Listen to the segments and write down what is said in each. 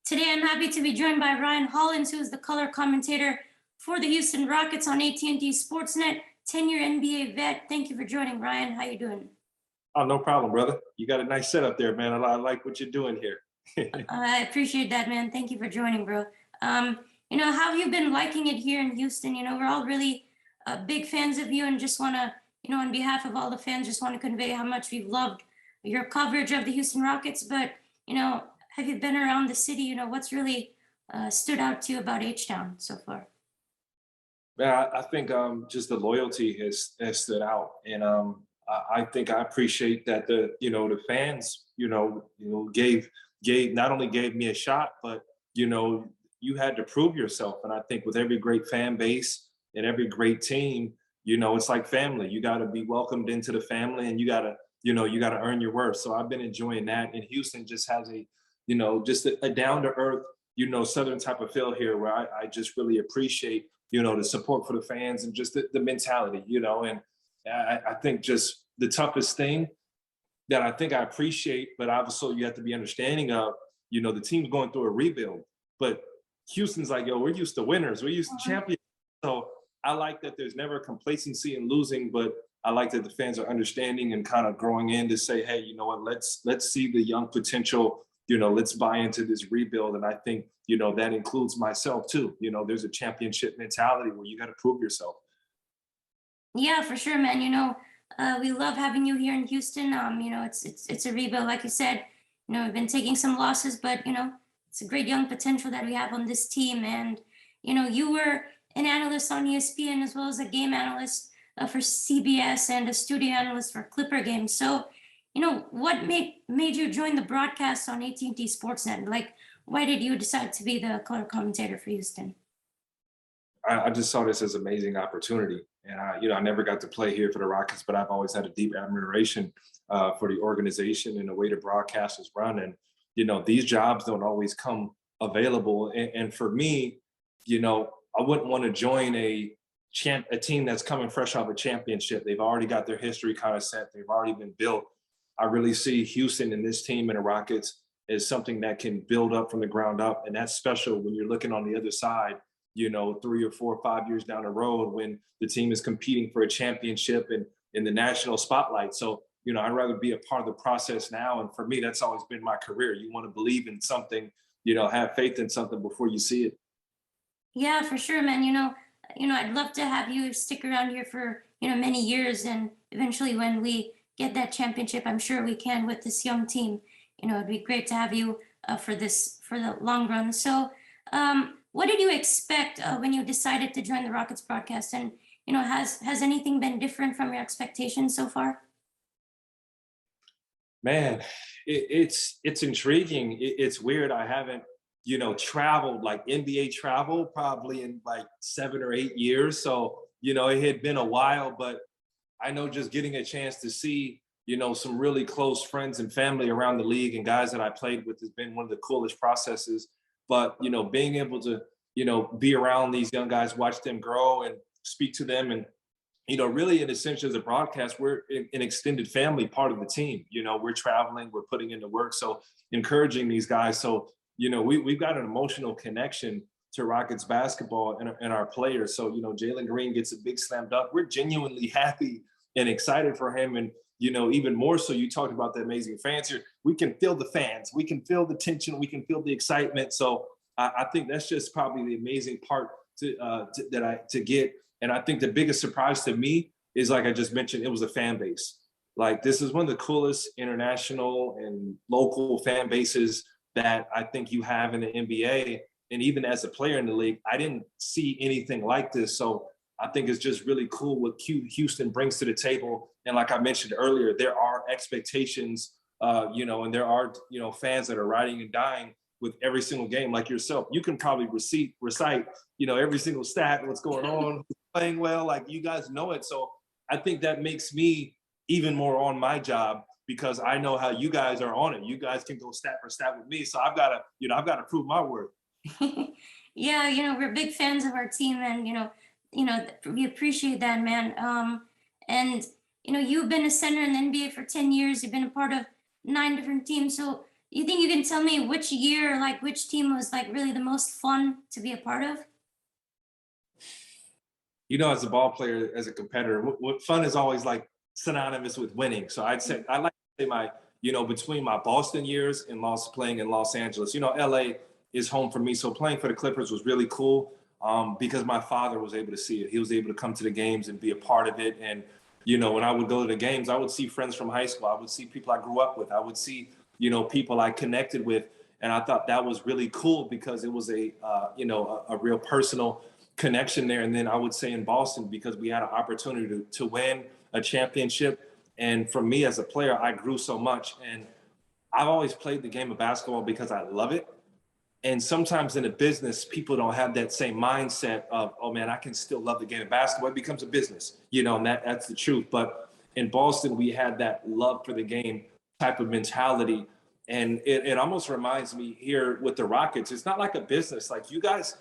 Today, I'm happy to be joined by Ryan Hollins, who is the color commentator for the Houston Rockets on AT&T Sportsnet, 10-year NBA vet. Thank you for joining, Ryan. How you doing? Oh, no problem, brother. You got a nice setup there, man. I like what you're doing here. I appreciate that, man. Thank you for joining, bro. How have you been liking it here in Houston? We're all really big fans of you and just want to, on behalf of all the fans, just want to convey how much we've loved your coverage of the Houston Rockets. But, have you been around the city? What's really stood out to you about H-Town so far? Man, I think just the loyalty has stood out, and I think I appreciate that the fans gave not only gave me a shot, but you had to prove yourself, and I think with every great fan base and every great team, it's like family. You got to be welcomed into the family, and you got to earn your worth. So I've been enjoying that, and Houston just has just a down to earth Southern type of feel here, where I just really appreciate the support for the fans and just the mentality, and I think just the toughest thing that I think I appreciate, but obviously you have to be understanding of, the team's going through a rebuild, but Houston's like, yo, we're used to winners, we're used to champions. So I like that there's never complacency in losing, but I like that the fans are understanding and kind of growing in to say, hey, you know what, let's see the young potential, let's buy into this rebuild. And I think, that includes myself too. There's a championship mentality where you got to prove yourself. Yeah, for sure, man. We love having you here in Houston. It's a rebuild, like you said. We've been taking some losses, but it's a great young potential that we have on this team. And you were an analyst on ESPN as well as a game analyst for CBS and a studio analyst for Clipper Games. So, what made you join the broadcast on AT&T Sportsnet? Like, why did you decide to be the color commentator for Houston? I just saw this as an amazing opportunity. And I never got to play here for the Rockets, but I've always had a deep admiration for the organization and the way the broadcast is run. And, these jobs don't always come available. And for me, I wouldn't want to join a team that's coming fresh off a championship. They've already got their history kind of set. They've already been built. I really see Houston and this team and the Rockets as something that can build up from the ground up. And that's special when you're looking on the other side, 3 or 4 or 5 years down the road when the team is competing for a championship and in the national spotlight. So, I'd rather be a part of the process now. And for me, that's always been my career. You want to believe in something, have faith in something before you see it. Yeah, for sure, man. I'd love to have you stick around here for, many years. And eventually when we get that championship, I'm sure we can with this young team. It'd be great to have you for the long run. So, what did you expect when you decided to join the Rockets broadcast? And has anything been different from your expectations so far? Man, it's intriguing. It's weird. I haven't traveled like NBA travel probably in like 7 or 8 years. So it had been a while, but I know just getting a chance to see some really close friends and family around the league and guys that I played with has been one of the coolest processes. But being able to be around these young guys, watch them grow and speak to them, and really in essentially as a broadcast, we're an extended family part of the team. We're traveling, we're putting in the work, so encouraging these guys. So we've got an emotional connection to Rockets basketball and our players. So Jalen Green gets a big slam dunk. We're genuinely happy and excited for him. And even more so, you talked about the amazing fans here. We can feel the fans. We can feel the tension. We can feel the excitement. So I think that's just probably the amazing part to get. And I think the biggest surprise to me is, like I just mentioned, it was the fan base. Like, this is one of the coolest international and local fan bases that I think you have in the NBA. And even as a player in the league, I didn't see anything like this. So I think it's just really cool what Houston brings to the table. And like I mentioned earlier, there are expectations, and there are, fans that are riding and dying with every single game, like yourself. You can probably recite, every single stat, what's going on, playing well, like you guys know it. So I think that makes me even more on my job because I know how you guys are on it. You guys can go stat for stat with me. So I've got to prove my worth. Yeah, we're big fans of our team, and we appreciate that, man. And you've been a center in the NBA for 10 years. You've been a part of 9 different teams. So You think you can tell me which year, like which team was like really the most fun to be a part of? As a ball player, as a competitor, what fun is always like synonymous with winning. So I like to say between my Boston years and playing in Los Angeles, LA is home for me. So playing for the Clippers was really cool because my father was able to see it. He was able to come to the games and be a part of it. And, when I would go to the games, I would see friends from high school. I would see people I grew up with. I would see, people I connected with. And I thought that was really cool because it was a real personal connection there. And then I would say in Boston, because we had an opportunity to win a championship. And for me as a player, I grew so much. And I've always played the game of basketball because I love it. And sometimes in a business, people don't have that same mindset of, oh man, I can still love the game of basketball. It becomes a business, and that's the truth. But in Boston, we had that love for the game type of mentality. And it almost reminds me here with the Rockets, it's not like a business. Like you guys,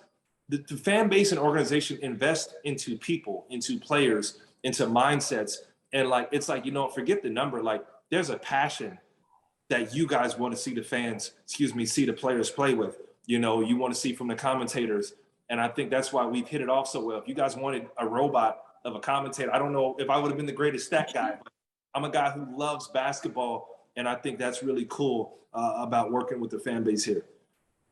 the fan base and organization invest into people, into players, into mindsets. And like, it's like, forget the number. Like there's a passion that you guys want to see the fans, see the players play with. You want to see from the commentators. And I think that's why we've hit it off so well. If you guys wanted a robot of a commentator, I don't know if I would have been the greatest stat guy, but I'm a guy who loves basketball. And I think that's really cool about working with the fan base here.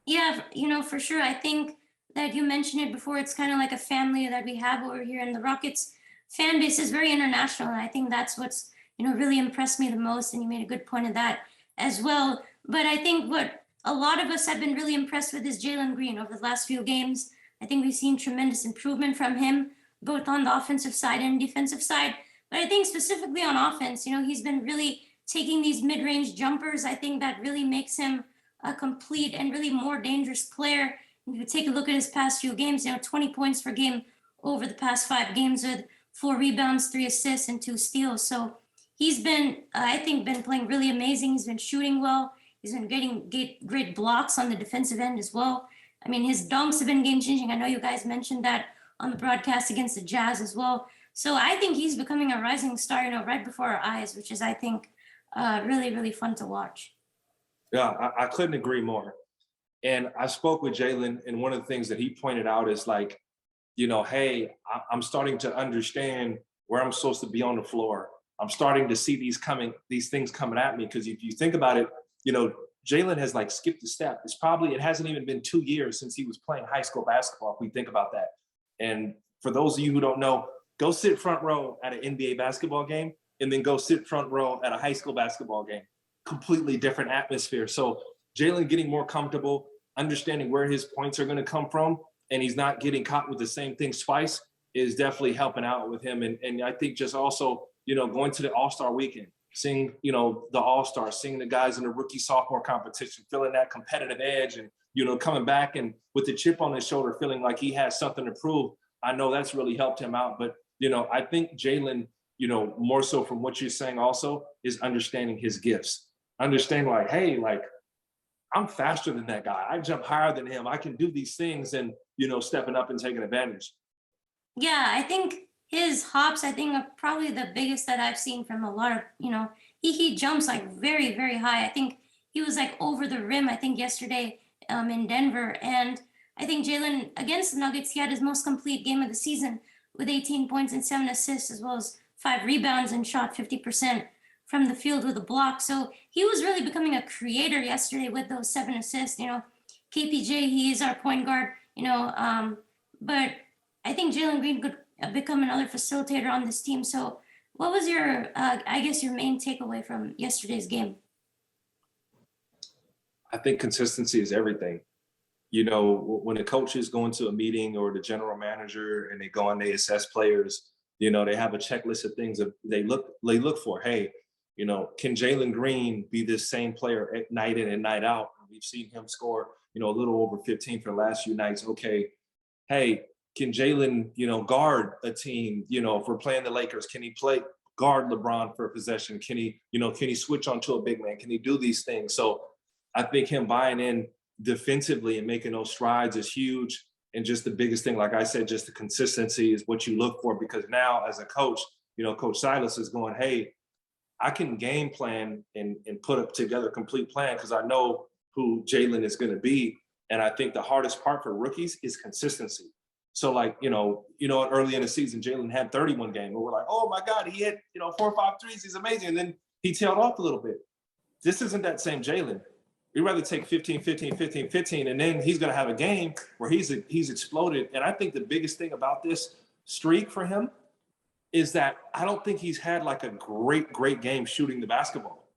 Yeah, for sure. I think that you mentioned it before. It's kind of like a family that we have over here, and the Rockets fan base is very international. And I think that's what's, really impressed me the most. And you made a good point of that as well. But I think what a lot of us have been really impressed with is Jalen Green over the last few games. I think we've seen tremendous improvement from him, both on the offensive side and defensive side. But I think specifically on offense, he's been really taking these mid-range jumpers. I think that really makes him a complete and really more dangerous player. If you take a look at his past few games, 20 points per game over the past 5 games with 4 rebounds, 3 assists, and 2 steals. So he's been, I think, been playing really amazing. He's been shooting well. He's been getting great blocks on the defensive end as well. I mean, his dunks have been game changing. I know you guys mentioned that on the broadcast against the Jazz as well. So I think he's becoming a rising star, right before our eyes, which is, I think, really, really fun to watch. Yeah, I couldn't agree more. And I spoke with Jalen, and one of the things that he pointed out is like, hey, I'm starting to understand where I'm supposed to be on the floor. I'm starting to see these things coming at me. Because if you think about it, Jalen has like skipped a step. It hasn't even been 2 years since he was playing high school basketball, if we think about that. And for those of you who don't know, go sit front row at an NBA basketball game and then go sit front row at a high school basketball game. Completely different atmosphere. So Jalen getting more comfortable, understanding where his points are going to come from, and he's not getting caught with the same thing twice is definitely helping out with him. And I think just also, going to the All-Star weekend, seeing, the All-Stars, seeing the guys in the rookie sophomore competition, feeling that competitive edge and, coming back and with the chip on his shoulder, feeling like he has something to prove. I know that's really helped him out. But, I think Jalen, more so from what you're saying also is understanding his gifts, understanding like, hey, like, I'm faster than that guy. I jump higher than him. I can do these things and, stepping up and taking advantage. Yeah, I think his hops, I think, are probably the biggest that I've seen from a lot of, he jumps like very, very high. I think he was like over the rim, I think, yesterday in Denver. And I think Jalen, against the Nuggets, he had his most complete game of the season with 18 points and 7 assists, as well as 5 rebounds, and shot 50% from the field with a block. So he was really becoming a creator yesterday with those 7 assists. KPJ, he is our point guard, but I think Jalen Green could become another facilitator on this team. So what was your, I guess, your main takeaway from yesterday's game? I think consistency is everything. When a coach is going to a meeting or the general manager and they go and they assess players, they have a checklist of things that they look for. Hey, can Jalen Green be this same player at night in and night out? We've seen him score, a little over 15 for the last few nights. Okay, hey, can Jalen, guard a team? If we're playing the Lakers, can he guard LeBron for a possession? Can he switch onto a big man? Can he do these things? So I think him buying in defensively and making those strides is huge. And just the biggest thing, like I said, just the consistency is what you look for, because now as a coach, Coach Silas is going, hey, I can game plan and put up together a complete plan because I know who Jalen is going to be. And I think the hardest part for rookies is consistency. So like, early in the season, Jalen had 31 games. And we're like, oh my God, he hit, 4 or 5 threes. He's amazing. And then he tailed off a little bit. This isn't that same Jalen. We'd rather take 15, 15, 15, 15, and then he's going to have a game where he's exploded. And I think the biggest thing about this streak for him is that I don't think he's had like a great game shooting the basketball.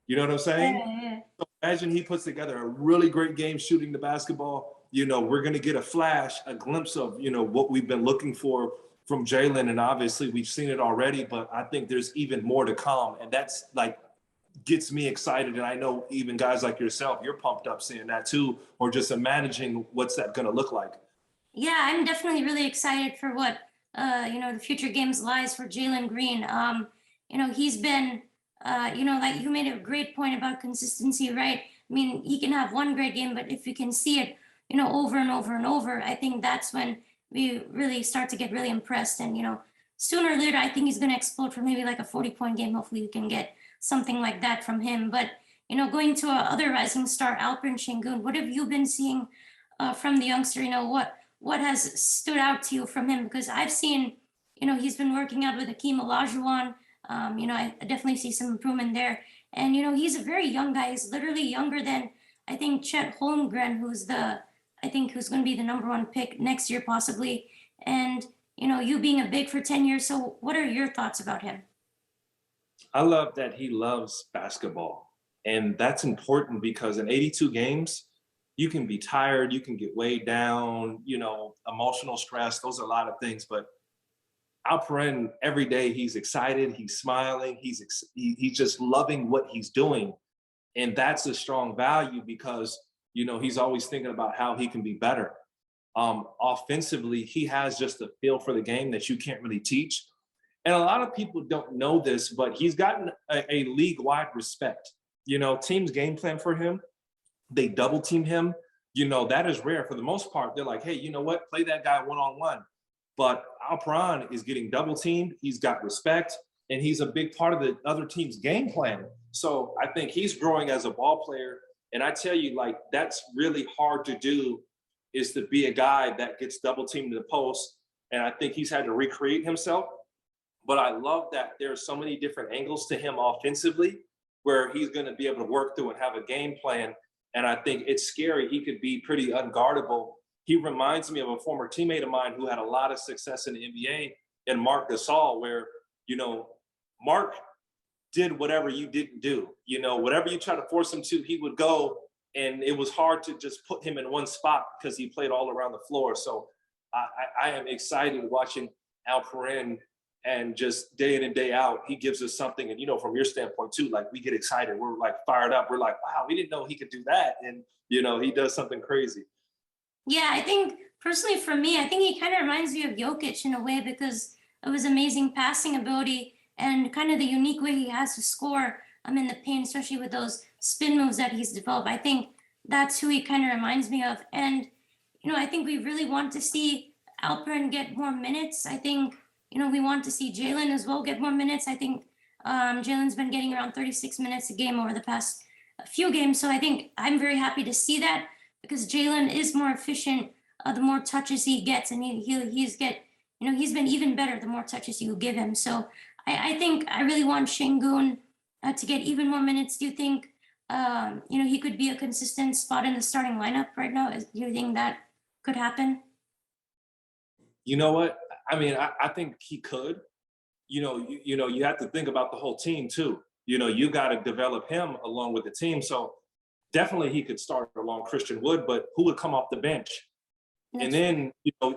You know what I'm saying? Yeah. So imagine he puts together a really great game shooting the basketball. We're going to get a glimpse of, what we've been looking for from Jalen. And obviously we've seen it already, but I think there's even more to come. And that's like, gets me excited. And I know even guys like yourself, you're pumped up seeing that too, or just imagining what's that going to look like. Yeah, I'm definitely really excited for what the future games lies for Jalen Green. He's been like you made a great point about consistency, right? I mean, he can have one great game, but if you can see it, over and over and over, I think that's when we really start to get really impressed. And sooner or later, I think he's going to explode for maybe like a 40-point game. Hopefully, we can get something like that from him. But going to other rising star, Alperen Sengun, what have you been seeing from the youngster? What has stood out to you from him? Because I've seen, he's been working out with Akeem Olajuwon. I definitely see some improvement there. And, he's a very young guy. He's literally younger than, I think, Chet Holmgren, who's going to be the #1 pick next year, possibly. And, you being a big for 10 years. So what are your thoughts about him? I love that he loves basketball. And that's important because in 82 games, you can be tired, you can get weighed down, emotional stress. Those are a lot of things. But Alperen, every day he's excited, he's smiling, he's just loving what he's doing. And that's a strong value because, he's always thinking about how he can be better. Offensively, he has just a feel for the game that you can't really teach. And a lot of people don't know this, but he's gotten a league-wide respect. Teams game plan for him. They double team him. That is rare. For the most part, they're like, hey, you know what? Play that guy one-on-one. But Alperen is getting double teamed. He's got respect, and he's a big part of the other team's game plan. So I think he's growing as a ball player. And I tell you, like, that's really hard to do, is to be a guy that gets double teamed in the post. And I think he's had to recreate himself. But I love that there's so many different angles to him offensively where he's going to be able to work through and have a game plan. And I think it's scary. He could be pretty unguardable. He reminds me of a former teammate of mine who had a lot of success in the NBA, and Mark Gasol, where, Mark did whatever you didn't do. Whatever you try to force him to, he would go. And it was hard to just put him in one spot because he played all around the floor. So I am excited watching Alperen, and just day in and day out, he gives us something. And, from your standpoint too, like, we get excited. We're like fired up. We're like, wow, we didn't know he could do that. And, he does something crazy. Yeah, I think personally for me, I think he kind of reminds me of Jokic in a way because of his amazing passing ability and kind of the unique way he has to score in the paint, especially with those spin moves that he's developed. I think that's who he kind of reminds me of. And, I think we really want to see Alperen get more minutes. I think, we want to see Jalen as well get more minutes. I think Jalen's been getting around 36 minutes a game over the past few games. So I think I'm very happy to see that because Jalen is more efficient the more touches he gets, and he's been even better the more touches you give him. So I think I really want Sengun to get even more minutes. Do you think he could be a consistent spot in the starting lineup right now? Do you think that could happen? You know what? I mean, I think he could. You have to think about the whole team too. You got to develop him along with the team. So definitely he could start along Christian Wood, but who would come off the bench? And then,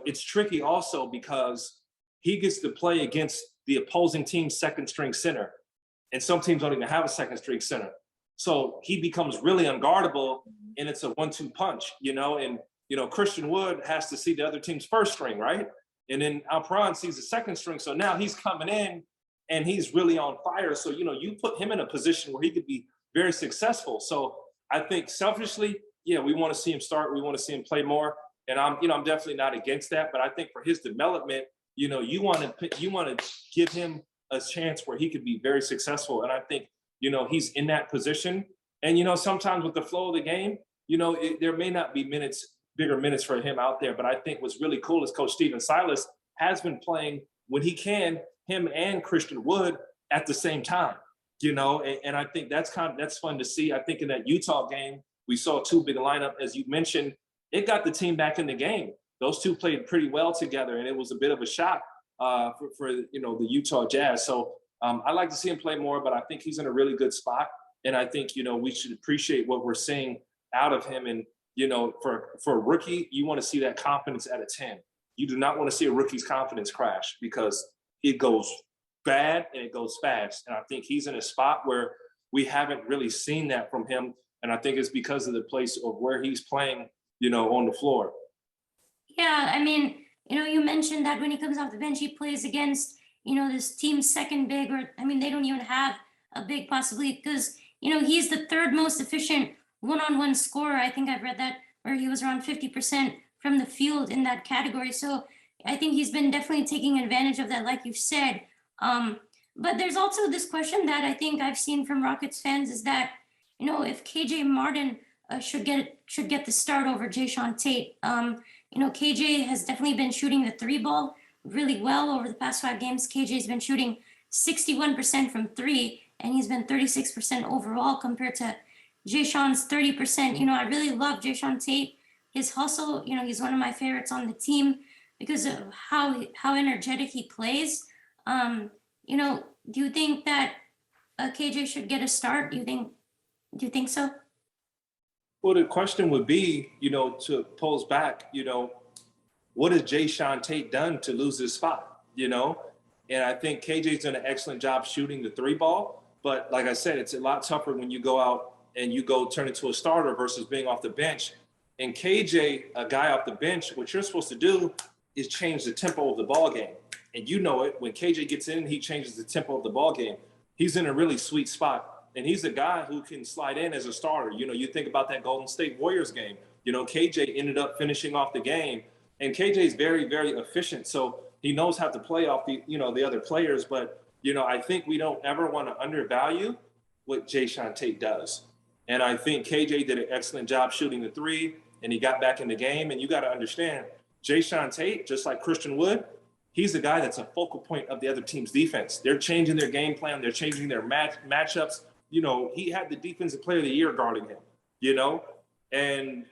it's tricky also because he gets to play against the opposing team's second string center. And some teams don't even have a second string center. So he becomes really unguardable, and it's a 1-2 punch, and, Christian Wood has to see the other team's first string, right? And then Alperen sees the second string. So now he's coming in and he's really on fire. So, you put him in a position where he could be very successful. So I think selfishly, yeah, we want to see him start. We want to see him play more. And I'm definitely not against that. But I think for his development, you want to give him a chance where he could be very successful. And I think, he's in that position. And, sometimes with the flow of the game, there may not be bigger minutes for him out there. But I think what's really cool is Coach Stephen Silas has been playing when he can, him and Christian Wood at the same time, and I think that's fun to see. I think in that Utah game, we saw two big lineup, as you mentioned. It got the team back in the game. Those two played pretty well together, and it was a bit of a shock for the Utah Jazz. So I like to see him play more, but I think he's in a really good spot. And I think, we should appreciate what we're seeing out of him. And, for a rookie, you want to see that confidence at a 10. You do not want to see a rookie's confidence crash, because it goes bad and it goes fast. And I think he's in a spot where we haven't really seen that from him. And I think it's because of the place of where he's playing, on the floor. Yeah, I mean, you mentioned that when he comes off the bench, he plays against, this team's second big, or, they don't even have a big possibly, because, he's the third most efficient one-on-one scorer. I think I've read that, where he was around 50% from the field in that category. So I think he's been definitely taking advantage of that, like you've said. But there's also this question that I think I've seen from Rockets fans is that, if KJ Martin should get the start over Jae'Sean Tate. KJ has definitely been shooting the three ball really well over the past 5 games. KJ's been shooting 61% from three, and he's been 36% overall compared to Jae'Sean's 30%. I really love Jae'Sean Tate. His hustle, he's one of my favorites on the team because of how energetic he plays. Do you think that KJ should get a start? Do you think so? Well, the question would be, to pose back, what has Jae'Sean Tate done to lose his spot? And I think KJ's done an excellent job shooting the three ball. But like I said, it's a lot tougher when you go out and you go turn into a starter versus being off the bench. And KJ, a guy off the bench, what you're supposed to do is change the tempo of the ball game. And it, when KJ gets in, he changes the tempo of the ball game. He's in a really sweet spot. And he's a guy who can slide in as a starter. You think about that Golden State Warriors game. KJ ended up finishing off the game. And KJ is very, very efficient. So he knows how to play off the other players. But, I think we don't ever want to undervalue what Jae'Sean Tate does. And I think KJ did an excellent job shooting the three, and he got back in the game. And you got to understand, Jae'Sean Tate, just like Christian Wood, he's the guy that's a focal point of the other team's defense. They're changing their game plan. They're changing their matchups. He had the defensive player of the year guarding him, and,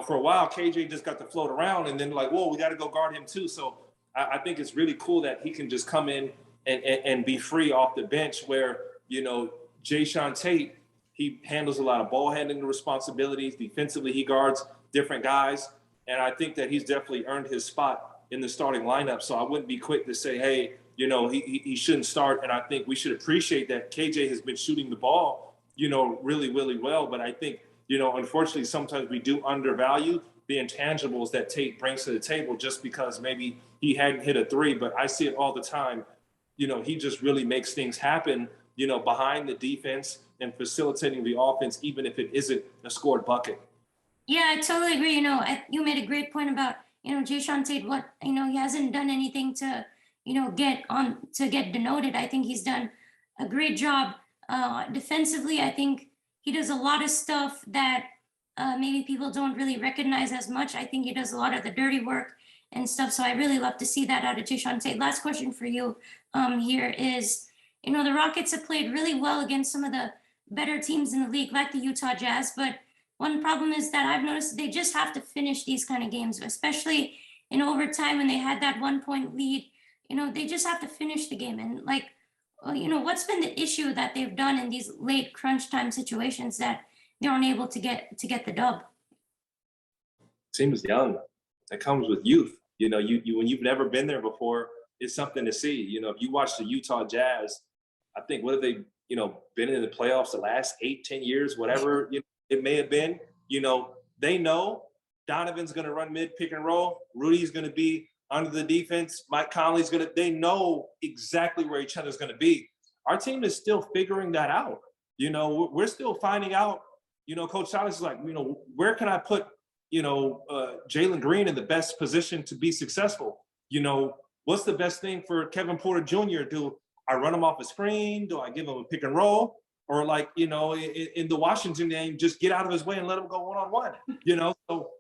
for a while, KJ just got to float around, and then whoa, we got to go guard him too. So I think it's really cool that he can just come in and be free off the bench where, Jae'Sean Tate, he handles a lot of ball handling responsibilities. Defensively, he guards different guys. And I think that he's definitely earned his spot in the starting lineup. So I wouldn't be quick to say, hey, he shouldn't start. And I think we should appreciate that KJ has been shooting the ball, really, really well. But I think, unfortunately, sometimes we do undervalue the intangibles that Tate brings to the table just because maybe he hadn't hit a three. But I see it all the time. He just really makes things happen, behind the defense and facilitating the offense, even if it isn't a scored bucket. Yeah, I totally agree. You made a great point about, Jae'Sean Tate, he hasn't done anything to, get denoted. I think he's done a great job defensively. I think he does a lot of stuff that maybe people don't really recognize as much. I think he does a lot of the dirty work and stuff. So I really love to see that out of Jae'Sean Tate. Last question for you here is, the Rockets have played really well against some of the better teams in the league, like the Utah Jazz. But one problem is that I've noticed they just have to finish these kind of games, especially in overtime when they had that 1-point lead. They just have to finish the game. And what's been the issue that they've done in these late crunch time situations that they aren't able to get the dub? Team is young. That comes with youth. You when you've never been there before, it's something to see. If you watch the Utah Jazz, I think what have they, been in the playoffs the last 8-10 years, whatever it may have been. They know Donovan's going to run mid pick and roll. Rudy's going to be under the defense. Mike Conley's they know exactly where each other's going to be. Our team is still figuring that out. We're still finding out, Coach Silas is like, where can I put, Jalen Green in the best position to be successful? What's the best thing for Kevin Porter Jr. to do? I run them off a screen? Do I give them a pick and roll? Or like, in the Washington game, just get out of his way and let him go one-on-one, So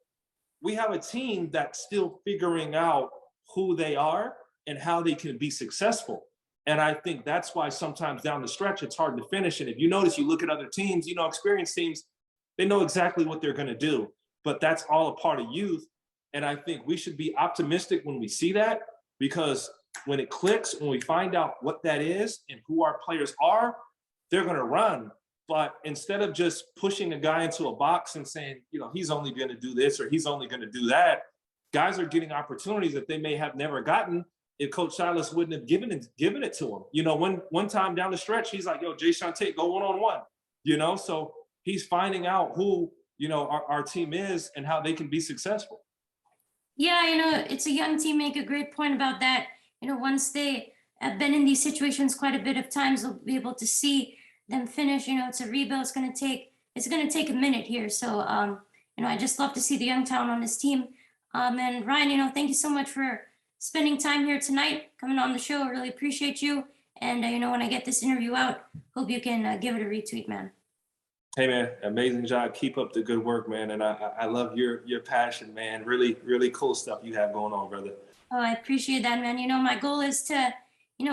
we have a team that's still figuring out who they are and how they can be successful. And I think that's why sometimes down the stretch, it's hard to finish. And if you notice, you look at other teams, experienced teams, they know exactly what they're going to do, but that's all a part of youth. And I think we should be optimistic when we see that, because when it clicks, when we find out what that is and who our players are, they're going to run. But instead of just pushing a guy into a box and saying, he's only going to do this or he's only going to do that, guys are getting opportunities that they may have never gotten if Coach Silas wouldn't have given it to him. One time down the stretch, he's like, yo, Jae'Sean Tate, go one-on-one, So he's finding out who, our team is and how they can be successful. Yeah, it's a young team. Make a great point about that. Once they have been in these situations quite a bit of times, they'll be able to see them finish. It's a rebuild. It's going to take a minute here. So, I just love to see the young talent on this team. And Ryan, thank you so much for spending time here tonight, coming on the show. I really appreciate you. And, when I get this interview out, hope you can give it a retweet, man. Hey, man, amazing job. Keep up the good work, man. And I love your passion, man. Really, really cool stuff you have going on, brother. Oh, I appreciate that, man. My goal is to,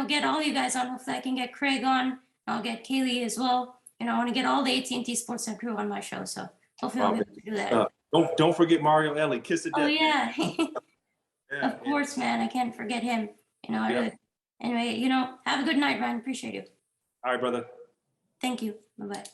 get all you guys on. Hopefully I can get Craig on. I'll get Kaylee as well. I want to get all the AT&T Sports and crew on my show. So hopefully I'll be able to do that. Don't forget Mario Ellie. Kiss it. Oh, yeah. Of course, man. I can't forget him. Anyway, have a good night, Ryan. Appreciate you. All right, brother. Thank you. Bye-bye.